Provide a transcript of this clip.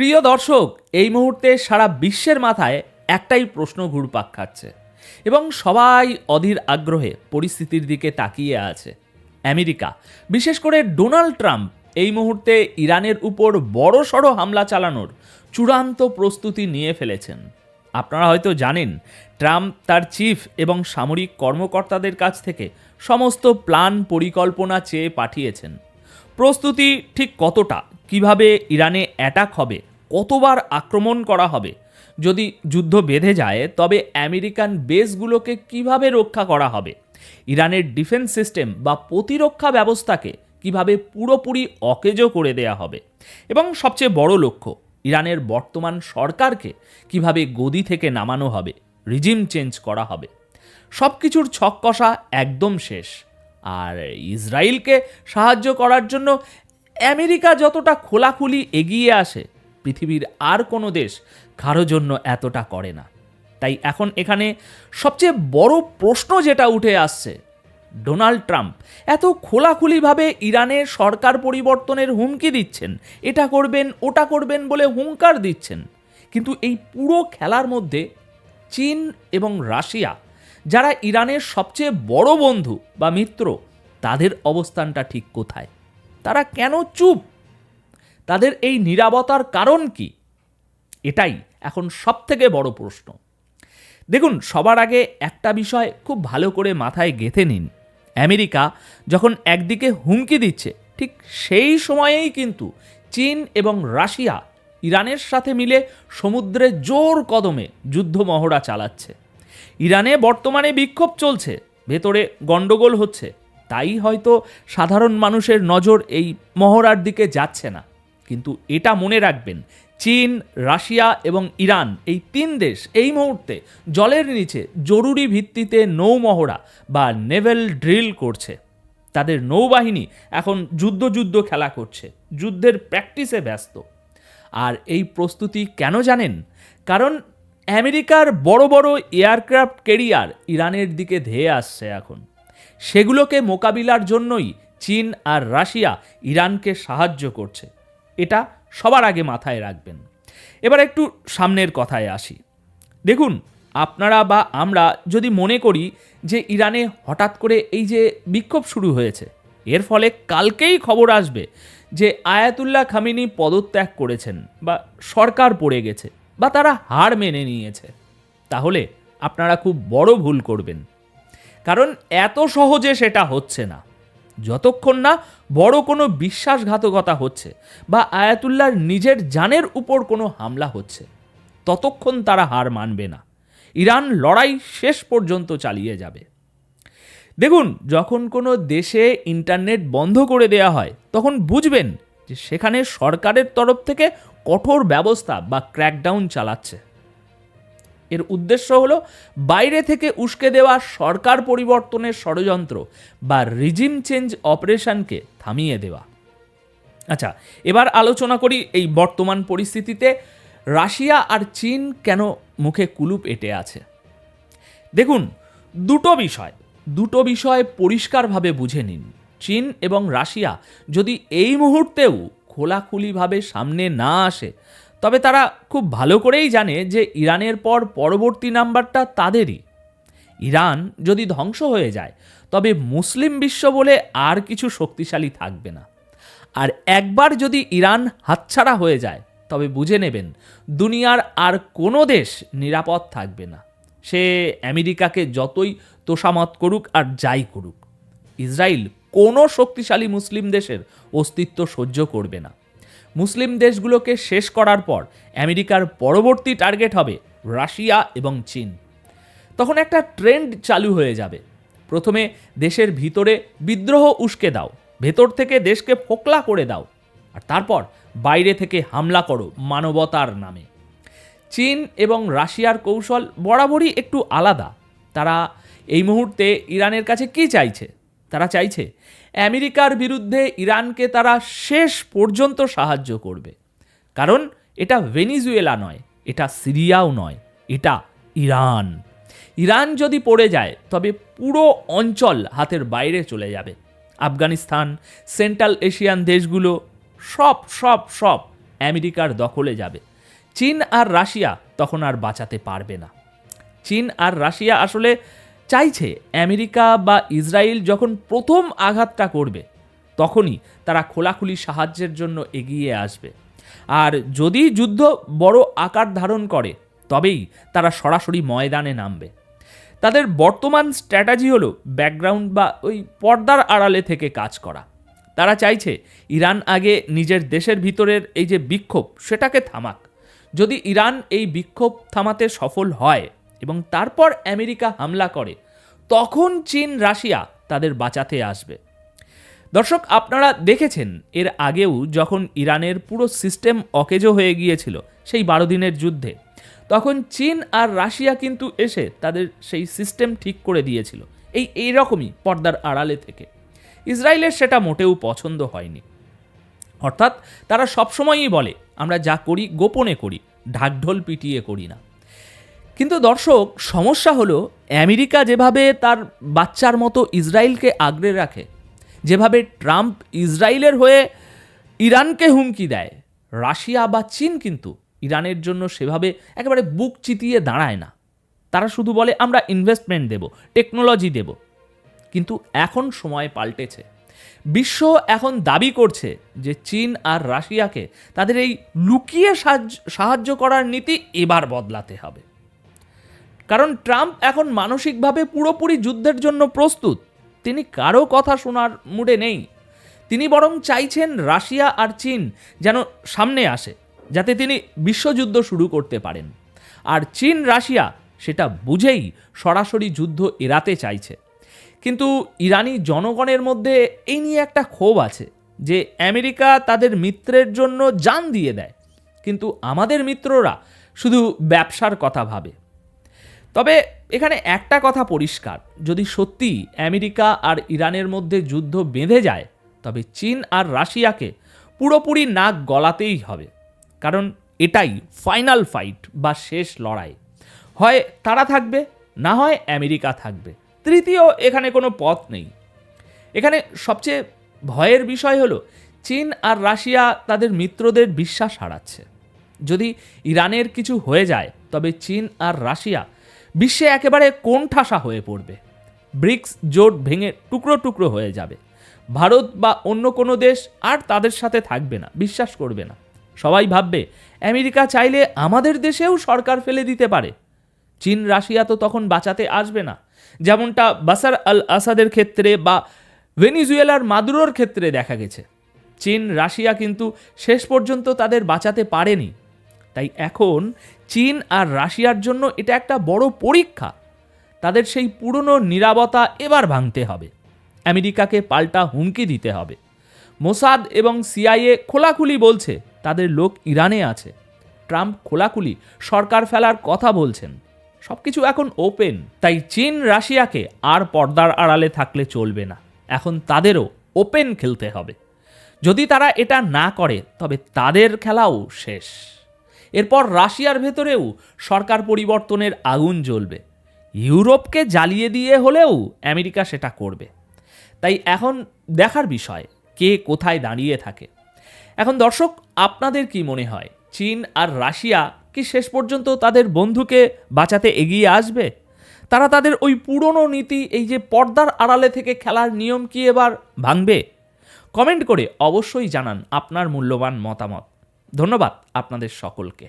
প্রিয় দর্শক, এই মুহূর্তে সারা বিশ্বের মাথায় একটাই প্রশ্ন ঘুরপাক খাচ্ছে এবং সবাই অধীর আগ্রহে পরিস্থিতির দিকে তাকিয়ে আছে। আমেরিকা, বিশেষ করে ডোনাল্ড ট্রাম্প এই মুহূর্তে ইরানের উপর বড়সড় হামলা চালানোর চূড়ান্ত প্রস্তুতি নিয়ে ফেলেছেন। আপনারা হয়তো জানেন, ট্রাম্প তার চিফ এবং সামরিক কর্মকর্তাদের কাছ থেকে সমস্ত প্ল্যান পরিকল্পনা চেয়ে পাঠিয়েছেন। প্রস্তুতি ঠিক কতটা, কিভাবে ইরানে অ্যাটাক হবে, কতবার আক্রমণ করা হবে, যদি যুদ্ধ বেঁধে যায় তবে আমেরিকান বেসগুলোকে কিভাবে রক্ষা করা হবে, ইরানের ডিফেন্স সিস্টেম বা প্রতিরক্ষা ব্যবস্থাকে কিভাবে পুরোপুরি অকেজো করে দেয়া হবে, এবং সবচেয়ে বড় লক্ষ্য, ইরানের বর্তমান সরকারকে কিভাবে গদি থেকে নামানো হবে, রিজিম চেঞ্জ করা হবে। সব কিছুর ছক কষা একদম শেষ। আর ইসরায়েলকে সাহায্য করার জন্য আমেরিকা যতটা খোলাখুলি এগিয়ে আসে, পৃথিবীর আর কোনো দেশ কারো জন্য এতটা করে না। তাই এখন এখানে সবচেয়ে বড় প্রশ্ন যেটা উঠে আসছে, ডোনাল্ড ট্রাম্প এত খোলাখুলিভাবে ইরানের সরকার পরিবর্তনের হুমকি দিচ্ছেন, এটা করবেন ওটা করবেন বলে হুঙ্কার দিচ্ছেন, কিন্তু এই পুরো খেলার মধ্যে চীন এবং রাশিয়া, যারা ইরানের সবচেয়ে বড় বন্ধু বা মিত্র, তাদের অবস্থানটা ঠিক কোথায়? তারা কেন চুপ? তাদের এই নীরবতার কারণ কি? এটাই এখন সবথেকে বড় প্রশ্ন। দেখুন, সবার আগে একটা বিষয় খুব ভালো করে মাথায় গেঁথে নিন। আমেরিকা যখন একদিকে হুমকি দিচ্ছে, ঠিক সেই সময়েই কিন্তু চীন এবং রাশিয়া ইরানের সাথে মিলে সমুদ্রে জোর কদমে যুদ্ধ মহড়া চালাচ্ছে। ইরানে বর্তমানে বিক্ষোভ চলছে, ভেতরে গণ্ডগোল হচ্ছে, তাই হয়তো সাধারণ মানুষের নজর এই মহড়ার দিকে যাচ্ছে না। কিন্তু এটা মনে রাখবেন, চীন, রাশিয়া এবং ইরান, এই তিন দেশ এই মুহূর্তে জলের নিচে জরুরি ভিত্তিতে নৌমহড়া বা নেভেল ড্রিল করছে। তাদের নৌবাহিনী এখন যুদ্ধ খেলা করছে, যুদ্ধের প্র্যাকটিসে ব্যস্ত। আর এই প্রস্তুতি কেন জানেন? কারণ আমেরিকার বড় বড় এয়ারক্রাফট ক্যারিয়ার ইরানের দিকে ধেয়ে আসছে এখন। সেগুলোকে মোকাবিলার জন্যই চীন আর রাশিয়া ইরানকে সাহায্য করছে। এটা সবার আগে মাথায় রাখবেন। এবার একটু সামনের কথায় আসি। দেখুন, আপনারা বা আমরা যদি মনে করি যে ইরানে হঠাৎ করে এই যে বিক্ষোভ শুরু হয়েছে, এর ফলে কালকেই খবর আসবে যে আয়াতুল্লাহ খামেনি পদত্যাগ করেছেন বা সরকার পড়ে গেছে বা তারা হার মেনে নিয়েছে, তাহলে আপনারা খুব বড় ভুল করবেন। কারণ এত সহজে সেটা হচ্ছে না। যতক্ষণ না বড় কোনো বিশ্বাসঘাতকতা হচ্ছে বা আয়াতুল্লাহর নিজের জানের উপর কোনো হামলা হচ্ছে, ততক্ষণ তারা হার মানবে না। ইরান লড়াই শেষ পর্যন্ত চালিয়ে যাবে। দেখুন, যখন কোনো দেশে ইন্টারনেট বন্ধ করে দেয়া হয়, তখন বুঝবেন যে সেখানে সরকারের তরফ থেকে কঠোর ব্যবস্থা বা ক্র্যাকডাউন চালাচ্ছে। এর উদ্দেশ্য হলো বাইরে থেকে উস্কে দেওয়া সরকার পরিবর্তনের ষড়যন্ত্র বা রিজিম চেঞ্জ অপারেশনকে থামিয়ে দেওয়া। আচ্ছা, এবার আলোচনা করি এই বর্তমান পরিস্থিতিতে রাশিয়া আর চীন কেন মুখে কুলুপ এঁটে আছে। দেখুন, দুটো বিষয় পরিষ্কারভাবে বুঝে নিন। চীন এবং রাশিয়া যদি এই মুহূর্তেও খোলাখুলিভাবে সামনে না আসে, তবে তারা খুব ভালো করেই জানে যে ইরানের পর পরবর্তী নাম্বারটা তাদেরই। ইরান যদি ধ্বংস হয়ে যায়, তবে মুসলিম বিশ্ব বলে আর কিছু শক্তিশালী থাকবে না। আর একবার যদি ইরান হাতছাড়া হয়ে যায়, তবে বুঝে নেবেন দুনিয়ার আর কোনো দেশ নিরাপদ থাকবে না। সে আমেরিকাকে যতই তোষামত করুক আর যাই করুক, ইসরায়েল কোনো শক্তিশালী মুসলিম দেশের অস্তিত্ব সহ্য করবে না। মুসলিম দেশগুলোকে শেষ করার পর আমেরিকার পরবর্তী টার্গেট হবে রাশিয়া এবং চীন। তখন একটা ট্রেন্ড চালু হয়ে যাবে। প্রথমে দেশের ভিতরে বিদ্রোহ উস্কে দাও, ভেতর থেকে দেশকে ফোকলা করে দাও, আর তারপর বাইরে থেকে হামলা করো মানবতার নামে। চীন এবং রাশিয়ার কৌশল বরাবরই একটু আলাদা। তারা এই মুহূর্তে ইরানের কাছে কি চাইছে? তারা চাইছে আমেরিকার বিরুদ্ধে ইরানকে তারা শেষ পর্যন্ত সাহায্য করবে। কারণ এটা ভেনিজুয়েলা নয়, এটা সিরিয়াও নয়, এটা ইরান। ইরান যদি পড়ে যায়, তবে পুরো অঞ্চল হাতের বাইরে চলে যাবে। আফগানিস্তান, সেন্ট্রাল এশিয়ান দেশগুলো সব আমেরিকার দখলে যাবে। চীন আর রাশিয়া তখন আর বাঁচাতে পারবে না। চীন আর রাশিয়া আসলে চাইছে আমেরিকা বা ইসরায়েল যখন প্রথম আঘাতটা করবে তখনই তারা খোলাখুলি সাহায্যের জন্য এগিয়ে আসবে। আর যদি যুদ্ধ বড় আকার ধারণ করে তবেই তারা সরাসরি ময়দানে নামবে। তাদের বর্তমান স্ট্র্যাটেজি হলো ব্যাকগ্রাউন্ড বা ওই পর্দার আড়ালে থেকে কাজ করা। তারা চাইছে ইরান আগে নিজের দেশের ভিতরের এই যে বিক্ষোভ সেটাকে থামাক। যদি ইরান এই বিক্ষোভ থামাতে সফল হয় এবং তারপর আমেরিকা হামলা করে তখন চীন রাশিয়া তাদের বাঁচাতে আসবে। দর্শক, আপনারা দেখেছেন এর আগেও যখন ইরানের পুরো সিস্টেম অকেজো হয়ে গিয়েছিল সেই 12 দিনের যুদ্ধে, তখন চীন আর রাশিয়া কিন্তু এসে তাদের সেই সিস্টেম ঠিক করে দিয়েছিল এইরকমই পর্দার আড়ালে থেকে। ইসরায়েলের সেটা মোটেও পছন্দ হয়নি। অর্থাৎ তারা সবসময়ই বলে আমরা যা করি গোপনে করি, ঢাকঢোল পিটিয়ে করি না। কিন্তু দর্শক, সমস্যা হলো আমেরিকা যেভাবে তার বাচ্চার মতো ইসরায়েলকে আগলে রাখে, যেভাবে ট্রাম্প ইসরায়েলের হয়ে ইরানকে হুমকি দেয়, রাশিয়া বা চীন কিন্তু ইরানের জন্য সেভাবে একেবারে বুক চিতিয়ে দাঁড়ায় না। তারা শুধু বলে আমরা ইনভেস্টমেন্ট দেব, টেকনোলজি দেব। কিন্তু এখন সময় পাল্টেছে। বিশ্ব এখন দাবি করছে যে চীন আর রাশিয়াকে তাদের এই লুকিয়ে সাহায্য করার নীতি এবার বদলাতে হবে। কারণ ট্রাম্প এখন মানসিকভাবে পুরোপুরি যুদ্ধের জন্য প্রস্তুত। তিনি কারো কথা শোনার মুডে নেই। তিনি বরং চাইছেন রাশিয়া আর চীন যেন সামনে আসে, যাতে তিনি বিশ্বযুদ্ধ শুরু করতে পারেন। আর চীন রাশিয়া সেটা বুঝেই সরাসরি যুদ্ধ এড়াতে চাইছে। কিন্তু ইরানি জনগণের মধ্যে এই নিয়ে একটা ক্ষোভ আছে যে আমেরিকা তাদের মিত্রের জন্য জান দিয়ে দেয়, কিন্তু আমাদের মিত্ররা শুধু ব্যবসার কথা ভাবে। তবে এখানে একটা কথা পরিষ্কার, যদি সত্যি আমেরিকা আর ইরানের মধ্যে যুদ্ধ বেঁধে যায় তবে চীন আর রাশিয়াকে পুরোপুরি নাক গলাতেই হবে। কারণ এটাই ফাইনাল ফাইট বা শেষ লড়াই। হয় তারা থাকবে, না হয় আমেরিকা থাকবে, তৃতীয় এখানে কোনো পথ নেই। এখানে সবচেয়ে ভয়ের বিষয় হলো চীন আর রাশিয়া তাদের মিত্রদের বিশ্বাস হারাচ্ছে। যদি ইরানের কিছু হয়ে যায় তবে চীন আর রাশিয়া বিশ্বে একেবারে কোণঠাসা হয়ে পড়বে। ব্রিক্স জোট ভেঙে টুকরো টুকরো হয়ে যাবে। ভারত বা অন্য কোনো দেশ আর তাদের সাথে থাকবে না, বিশ্বাস করবে না। সবাই ভাববে আমেরিকা চাইলে আমাদের দেশেও সরকার ফেলে দিতে পারে। চীন রাশিয়া তো তখন বাঁচাতে আসবে না, যেমনটা বাশার আল আসাদের ক্ষেত্রে বা ভেনিজুয়েলার মাদুরোর ক্ষেত্রে দেখা গেছে। চীন রাশিয়া কিন্তু শেষ পর্যন্ত তাদের বাঁচাতে পারেনি। তাই এখন চীন আর রাশিয়ার জন্য এটা একটা বড় পরীক্ষা। তাদের সেই পুরনো নীরবতা এবার ভাঙতে হবে। আমেরিকাকে পাল্টা হুমকি দিতে হবে। মোসাদ এবং সিআইএ খোলাখুলি বলছে তাদের লোক ইরানে আছে। ট্রাম্প খোলাখুলি সরকার ফেলার কথা বলছেন। সবকিছু এখন ওপেন। তাই চীন রাশিয়াকে আর পর্দার আড়ালে থাকলে চলবে না। এখন তাদেরও ওপেন খেলতে হবে। যদি তারা এটা না করে তবে তাদের খেলাও শেষ। এরপর রাশিয়ার ভেতরেও সরকার পরিবর্তনের আগুন জ্বলবে। ইউরোপকে জ্বালিয়ে দিয়ে হলেও আমেরিকা সেটা করবে। তাই এখন দেখার বিষয় কে কোথায় দাঁড়িয়ে থাকে। এখন দর্শক, আপনাদের কি মনে হয়, চীন আর রাশিয়া কি শেষ পর্যন্ত তাদের বন্ধুকে বাঁচাতে এগিয়ে আসবে? তারা তাদের ওই পুরনো নীতি, এই যে পর্দার আড়ালে থেকে খেলার নিয়ম কি এবার ভাঙবে? কমেন্ট করে অবশ্যই জানান আপনার মূল্যবান মতামত। ধন্যবাদ আপনাদের সকলকে।